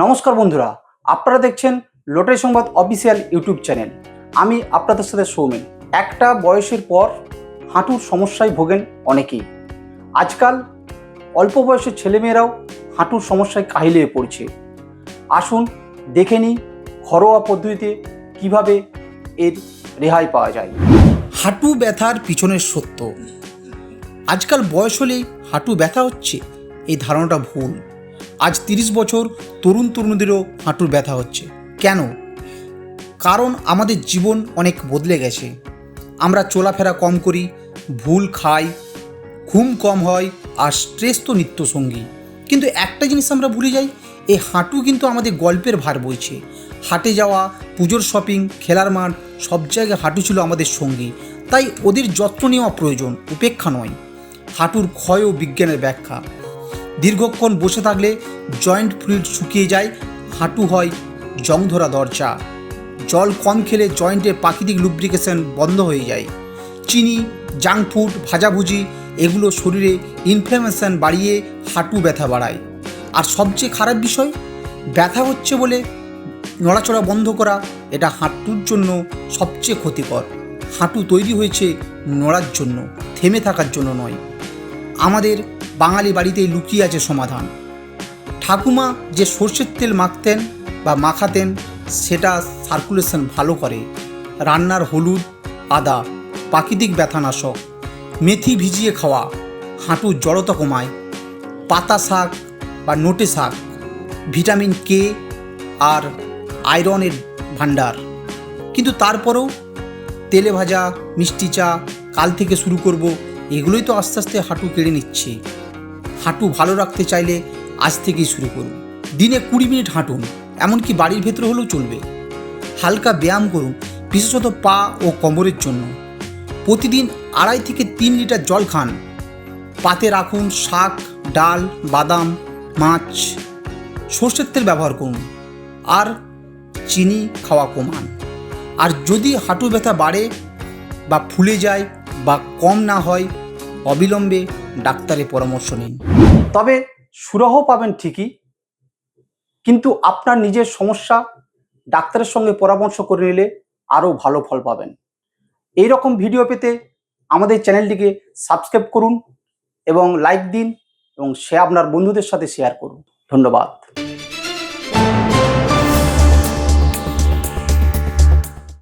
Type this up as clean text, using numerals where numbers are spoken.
নমস্কার বন্ধুরা, আপনারা দেখছেন লটারি সংবাদ অফিসিয়াল ইউটিউব চ্যানেল। আমি আপনাদের সাথে সৌমেন। একটা বয়সের পর হাঁটুর সমস্যায় ভোগেন অনেকেই। আজকাল অল্প বয়সের ছেলেমেয়েরাও হাঁটুর সমস্যায় কাহিল হয়ে পড়ছে। আসুন দেখে নিই ঘরোয়া পদ্ধতিতে কিভাবে এর রেহাই পাওয়া যায়। হাঁটু ব্যথার পিছনের সত্য। আজকাল বয়স হলেই হাঁটু ব্যথা হচ্ছে, এই ধারণাটা ভুল। আজ 30 বছর তরুণ তরুণীদেরও হাঁটুর ব্যথা হচ্ছে। কেন? কারণ আমাদের জীবন অনেক বদলে গেছে। আমরা চলাফেরা কম করি, ভুল খাই, ঘুম কম হয়, আর স্ট্রেস তো নিত্যসঙ্গী। কিন্তু একটা জিনিস আমরা ভুলে যাই, এই হাঁটু কিন্তু আমাদের গল্পের ভার বইছে। হাটে যাওয়া, পুজোর শপিং, খেলার মাঠ, সব জায়গায় হাঁটু ছিল আমাদের সঙ্গী। তাই ওদের যত্ন নেওয়া প্রয়োজন, উপেক্ষা নয়। হাঁটুর ক্ষয় ও বিজ্ঞানের ব্যাখ্যা। দীর্ঘক্ষণ বসে থাকলে জয়েন্ট ফ্লুইড শুকিয়ে যায়, হাঁটু হয় জং ধরা দরজা। জল কম খেলে জয়েন্টের প্রাকৃতিক লুব্রিকেশন বন্ধ হয়ে যায়। চিনি, জাঙ্ক ফুড, ভাজাভুজি এগুলো শরীরে ইনফ্ল্যামেশন বাড়িয়ে হাঁটু ব্যথা বাড়ায়। আর সবচেয়ে খারাপ বিষয়, ব্যথা হচ্ছে বলে নড়াচড়া বন্ধ করা, এটা হাঁটুর জন্য সবচেয়ে ক্ষতিকর। হাঁটু তৈরি হয়েছে নড়ার জন্য, থেমে থাকার জন্য নয়। আমাদের বাঙালি বাড়িতেই লুকিয়ে আছে সমাধান। ঠাকুমা যে সর্ষের তেল মাখতেন বা মাখাতেন, সেটা সার্কুলেশন ভালো করে। রান্নার হলুদ, আদা প্রাকৃতিক ব্যথানাশক। মেথি ভিজিয়ে খাওয়া হাঁটুর জড়তা কমায়। পাতা শাক বা নোটে শাক ভিটামিন কে আর আয়রনের ভাণ্ডার। কিন্তু তারপরেও তেলে ভাজা, মিষ্টি চা, কাল থেকে শুরু করব, এগুলোই তো আস্তে আস্তে হাঁটু কেড়ে নিচ্ছে। হাঁটু ভালো রাখতে চাইলে আজ থেকেই শুরু করুন। দিনে 20 মিনিট হাঁটুন, এমনকি বাড়ির ভেতরে হলেও চলবে। হালকা ব্যায়াম করুন, বিশেষত পা ও কোমরের জন্য। প্রতিদিন 2.5 থেকে 3 লিটার জল খান। পাতে রাখুন শাক, ডাল, বাদাম, মাছ। সর্ষের তেল ব্যবহার করুন আর চিনি খাওয়া কমান। আর যদি হাঁটু ব্যথা বাড়ে বা ফুলে যায় বা কম না হয়, অবিলম্বে ডাক্তারের পরামর্শ নিন। তবে সুরাহ পাবেন ঠিকই, কিন্তু আপনার নিজের সমস্যা ডাক্তারের সঙ্গে পরামর্শ করে নিলে আরও ভালো ফল পাবেন। এই রকম ভিডিও পেতে আমাদের চ্যানেলটিকে সাবস্ক্রাইব করুন এবং লাইক দিন এবং আপনার বন্ধুদের সাথে শেয়ার করুন। ধন্যবাদ।